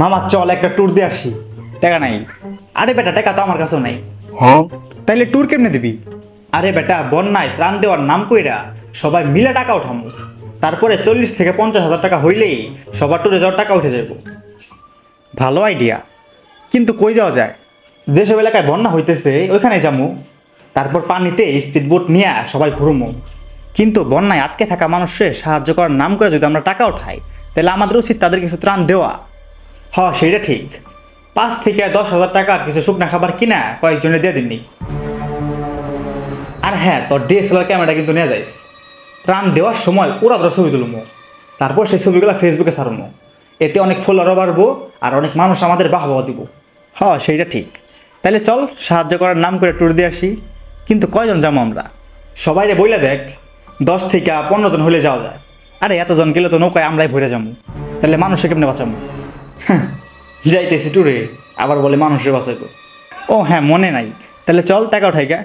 মামা চল একটা ট্যুর দিয়ে আসি। টাকা নাই। আরে বেটা টাকা তো আমার কাছেও নাই। তাইলে ট্যুর কেমনে দিবি? আরে বেটা বন্যায় ত্রাণ দেওয়ার নাম কইরা সবাই মিলে টাকা উঠামু, তারপরে 40 থেকে 50 হাজার টাকা হইলেই সবার ট্যুরে যাওয়ার টাকা উঠে যাবো। ভালো আইডিয়া, কিন্তু কই যাওয়া যায়? যেসব এলাকায় বন্যা হইতেছে ওইখানে যামু, তারপর পানিতে স্পিড বোট নিয়ে সবাই ঘুরমু। কিন্তু বন্যায় আটকে থাকা মানুষের সাহায্য করার নাম করে যদি আমরা টাকা উঠাই, তাহলে আমাদের উচিত তাদের কিছু ত্রাণ দেওয়া। হ সেটা ঠিক। 5 থেকে 10 হাজার টাকার কিছু শুকনা খাবার কিনা কয়েকজনে দিয়ে দিননি। আর হ্যাঁ, তোর ডিএসএলআর ক্যামেরা কিন্তু নিয়ে যাইস। ত্রাণ দেওয়ার সময় পুরা ধরে ছবি তুলবো, তারপর সেই ছবিগুলো ফেসবুকে ছাড়বো। এতে অনেক ফলোয়ারও বাড়বো আর অনেক মানুষ আমাদের বাহবা দিব। হ্যাঁ সেইটা ঠিক। তাহলে চল সাহায্য করার নাম করে ট্যুর দিয়ে আসি। কিন্তু কয়জন যাবো আমরা? সবাইরে বইলে দেখ, 10 থেকে 15 জন হলে যাওয়া যায়। আরে এতজন গেলে তো নৌকায় আমরাই ভরে যাবো, তাহলে মানুষকে কেমনে বাঁচাবো? যাইতেছি ট্যুরে, আবার বলে মানুষের বাঁচাইবো। ও হ্যাঁ, মনে নাই। তাহলে চল টাকা উঠাই গা।